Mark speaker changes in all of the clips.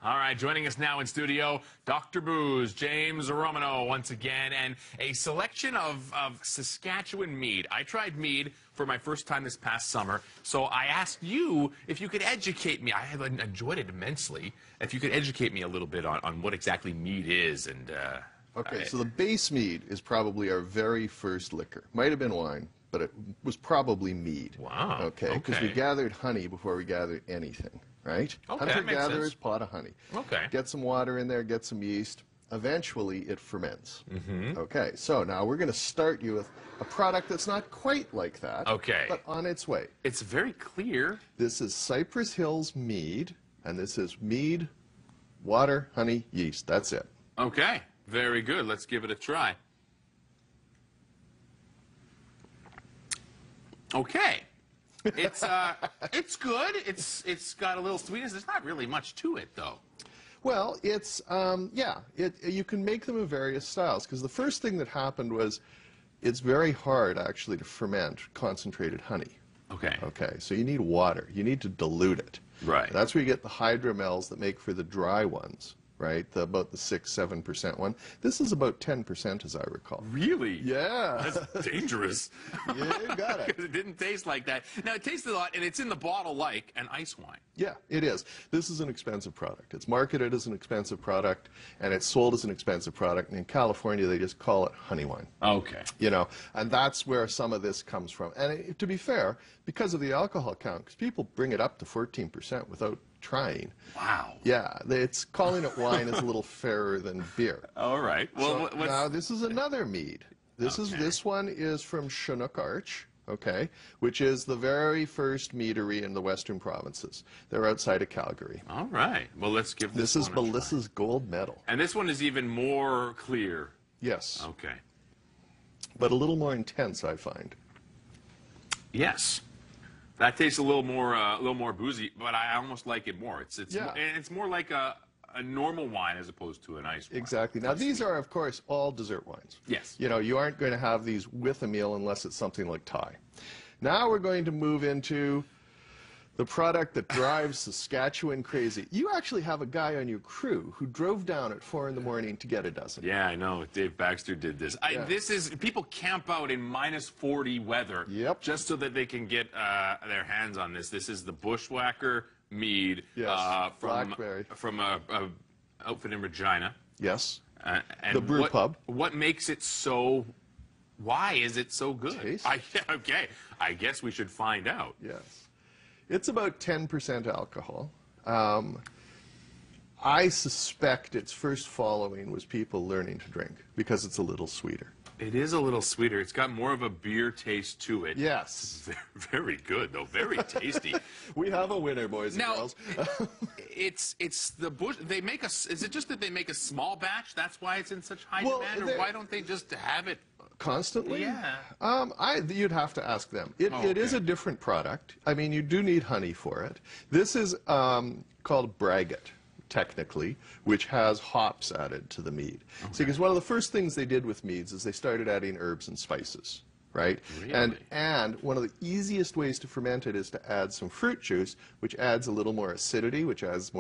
Speaker 1: All right, joining us now in studio, Dr. Booze, James Romano once again, and a selection of Saskatchewan mead. I tried mead for my first time this past summer, so I asked you if you could educate me. I have enjoyed it immensely. If you could educate me a little bit on what exactly mead is. And
Speaker 2: Okay, so the base mead is probably our very first liquor. Might have been wine, but it was probably mead.
Speaker 1: Wow.
Speaker 2: Okay, because we gathered honey before we gathered anything, right?
Speaker 1: Okay, that makes
Speaker 2: Hunter-gatherers,
Speaker 1: sense.
Speaker 2: pot of honey.
Speaker 1: Okay.
Speaker 2: Get some water in there, get some yeast. Eventually, it ferments.
Speaker 1: Mm-hmm.
Speaker 2: Okay, so now we're going to start you with a product that's not quite like that,
Speaker 1: Okay.
Speaker 2: but on its way.
Speaker 1: It's very clear.
Speaker 2: This is Cypress Hills mead, and this is mead, water, honey, yeast. That's it.
Speaker 1: Okay, very good. Let's give it a try. Okay. It's good. It's got a little sweetness. There's not really much to it, though.
Speaker 2: Well, it's, you can make them in various styles, because the first thing that happened was it's very hard, actually, to ferment concentrated honey.
Speaker 1: Okay.
Speaker 2: Okay, so you need water. You need to dilute it.
Speaker 1: Right.
Speaker 2: That's where you get the hydromels that make for the dry ones, right? About the 6–7% one. This is about 10%, as I recall.
Speaker 1: Really?
Speaker 2: Yeah.
Speaker 1: That's dangerous.
Speaker 2: Yeah, you got it.
Speaker 1: Because it didn't taste like that. Now, it tasted a lot, and it's in the bottle like an ice wine.
Speaker 2: Yeah, it is. This is an expensive product. It's marketed as an expensive product, and it's sold as an expensive product. And in California, they just call it honey wine.
Speaker 1: Okay.
Speaker 2: You know, and that's where some of this comes from. And to be fair, because of the alcohol count, because people bring it up to 14% without trying.
Speaker 1: Wow.
Speaker 2: Yeah, it's calling it wine is a little fairer than beer.
Speaker 1: All right. Well,
Speaker 2: So now this is another mead. This one is from Chinook Arch, okay, which is the very first meadery in the Western provinces. They're outside of Calgary.
Speaker 1: All right. Well, let's give this
Speaker 2: This is
Speaker 1: one a
Speaker 2: Melissa's Gold Medal.
Speaker 1: try. And this one is even more clear.
Speaker 2: Yes,
Speaker 1: Okay.
Speaker 2: but a little more intense, I find.
Speaker 1: Yes. That tastes a little more boozy, but I almost like it more.
Speaker 2: Yeah.
Speaker 1: It's more like a normal wine as opposed to an ice wine.
Speaker 2: Exactly. Now, these are, of course, all dessert wines.
Speaker 1: Yes.
Speaker 2: You know, you aren't going to have these with a meal unless it's something like Thai. Now we're going to move into the product that drives Saskatchewan crazy. You actually have a guy on your crew who drove down at 4 in the morning to get a dozen.
Speaker 1: Yeah, I know. Dave Baxter did this.
Speaker 2: Yeah.
Speaker 1: People camp out in -40 weather just so that they can get their hands on this. This is the Bushwakker Mead
Speaker 2: Blackberry.
Speaker 1: from a outfit in Regina.
Speaker 2: Yes.
Speaker 1: And
Speaker 2: The brew pub.
Speaker 1: What makes it so? Why is it so good?
Speaker 2: Taste.
Speaker 1: Okay, I guess we should find out.
Speaker 2: Yes. It's about 10% alcohol. I suspect its first following was people learning to drink because it's a little sweeter.
Speaker 1: It is a little sweeter. It's got more of a beer taste to it.
Speaker 2: Yes.
Speaker 1: Very good, though. Very tasty.
Speaker 2: We have a winner, boys and
Speaker 1: Now,
Speaker 2: girls.
Speaker 1: it's the Bush. They make is it just that they make a small batch? That's why it's in such high
Speaker 2: Well,
Speaker 1: demand, or why don't they just have it?
Speaker 2: Constantly?
Speaker 1: Yeah.
Speaker 2: You'd have to ask them. It is
Speaker 1: okay.
Speaker 2: a different product. I mean, you do need honey for it. This is called braggot, technically, which has hops added to the mead.
Speaker 1: Okay.
Speaker 2: See, because one of the first things they did with meads is they started adding herbs and spices, right?
Speaker 1: Really?
Speaker 2: And one of the easiest ways to ferment it is to add some fruit juice, which adds a little more acidity, which adds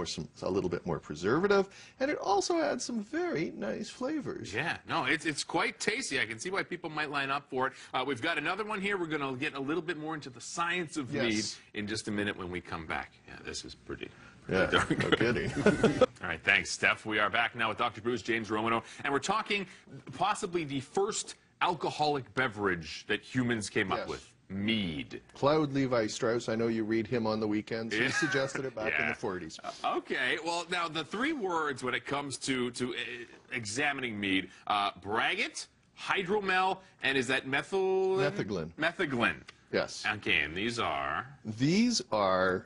Speaker 2: a little bit more preservative, and it also adds some very nice flavors.
Speaker 1: Yeah, no, it's quite tasty. I can see why people might line up for it. We've got another one here. We're going to get a little bit more into the science of mead in just a minute when we come back. Yeah, this is pretty darn good.
Speaker 2: No kidding.
Speaker 1: All right, thanks, Steph. We are back now with Dr. Bruce, James Romano, and we're talking possibly the first alcoholic beverage that humans came up with, mead.
Speaker 2: Claude Levi-Strauss, I know you read him on the weekends. He suggested it back in the 40s.
Speaker 1: Okay, well, now the 3 words when it comes to examining mead, braggot, hydromel, and is that
Speaker 2: Metheglin.
Speaker 1: Metheglin.
Speaker 2: Yes.
Speaker 1: Okay, and these are?
Speaker 2: These are,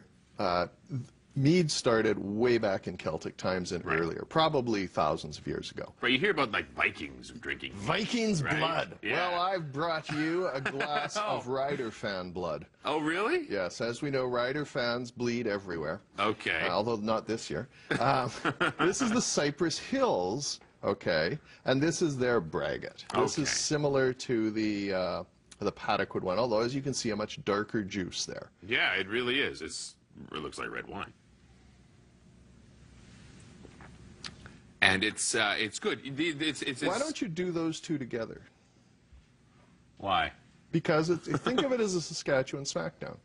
Speaker 2: mead started way back in Celtic times and earlier, probably thousands of years ago.
Speaker 1: Right, you hear about, like, Vikings drinking mead,
Speaker 2: Vikings
Speaker 1: right?
Speaker 2: blood.
Speaker 1: Yeah.
Speaker 2: Well, I've brought you a glass of Rider fan blood.
Speaker 1: Oh, really?
Speaker 2: Yes, as we know, Rider fans bleed everywhere.
Speaker 1: Okay.
Speaker 2: Although not this year. This is the Cypress Hills, okay, and this is their braggot. This is similar to the Paddockwood one, although, as you can see, a much darker juice there.
Speaker 1: Yeah, it really is. It looks like red wine. and it's good.
Speaker 2: Why don't you do those two together?
Speaker 1: Why?
Speaker 2: Because think of it as a Saskatchewan Smackdown.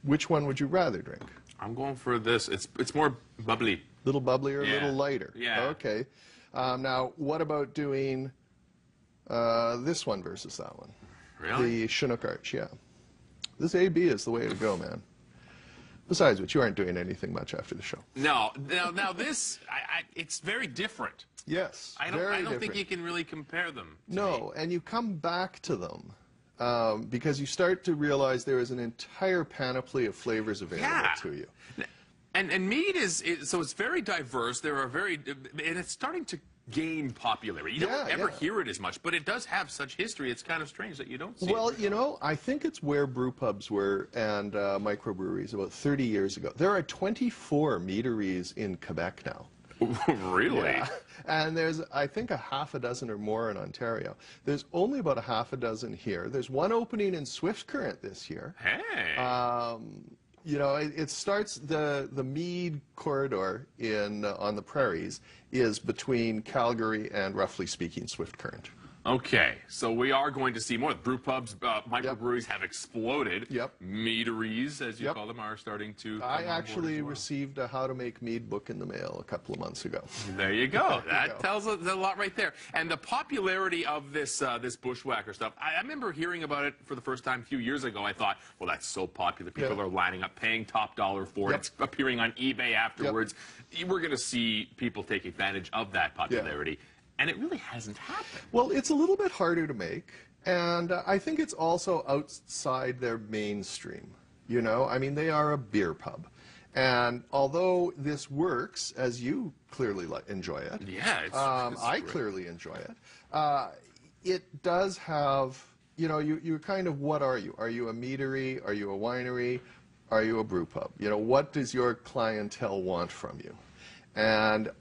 Speaker 2: Which one would you rather drink?
Speaker 1: I'm going for this. It's more bubbly.
Speaker 2: Little bubblier, a
Speaker 1: Yeah.
Speaker 2: little lighter.
Speaker 1: Yeah.
Speaker 2: Okay. Now, what about doing this one versus that one?
Speaker 1: Really?
Speaker 2: The Chinook Arch, yeah. This AB is the way to go, man. Besides which, you aren't doing anything much after the show.
Speaker 1: No. Now this, it's very different.
Speaker 2: Yes,
Speaker 1: I don't think you can really compare them.
Speaker 2: No, and you come back to them because you start to realize there is an entire panoply of flavors available to you.
Speaker 1: And mead so it's very diverse. There are and it's starting to gain popularity. You don't ever hear it as much, but it does have such history. It's kind of strange that you don't see it.
Speaker 2: Well, you know, I think it's where brew pubs were and microbreweries about 30 years ago. There are 24 meaderies in Quebec now.
Speaker 1: Really?
Speaker 2: Yeah. And there's, I think, a half a dozen or more in Ontario. There's only about a half a dozen here. There's one opening in Swift Current this year.
Speaker 1: Hey.
Speaker 2: You know, it starts, the mead corridor on the prairies is between Calgary and, roughly speaking, Swift Current.
Speaker 1: Okay, so we are going to see more. Brew pubs, microbreweries have exploded.
Speaker 2: Yep.
Speaker 1: Meaderies, as you call them, are starting to come
Speaker 2: I
Speaker 1: on
Speaker 2: actually
Speaker 1: board as
Speaker 2: received a How to Make Mead book in the mail a couple of months ago.
Speaker 1: There you go. That tells us a lot right there. And the popularity of this Bushwakker stuff, I remember hearing about it for the first time a few years ago. I thought, well, that's so popular. People are lining up, paying top dollar for it. It's appearing on eBay afterwards. We're going to see people take advantage of that popularity. And it really hasn't happened.
Speaker 2: Well, it's a little bit harder to make, and I think it's also outside their mainstream. You know, I mean, they are a beer pub. And although this works, as you clearly enjoy it, I clearly enjoy it, it does have, you know, you're kind of, what are you? Are you a meadery? Are you a winery? Are you a brew pub? You know, what does your clientele want from you? And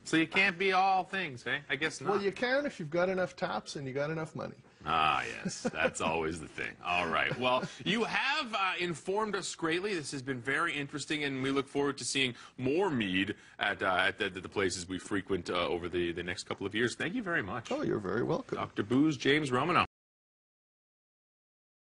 Speaker 1: so you can't be all things, eh? I guess not.
Speaker 2: well, you can if you've got enough taps and you got enough money.
Speaker 1: Ah, yes. That's always the thing. All right. Well, you have informed us greatly. This has been very interesting, and we look forward to seeing more mead at the places we frequent over the next couple of years. Thank you very much.
Speaker 2: Oh, you're very welcome.
Speaker 1: Dr. Booze, James Romano.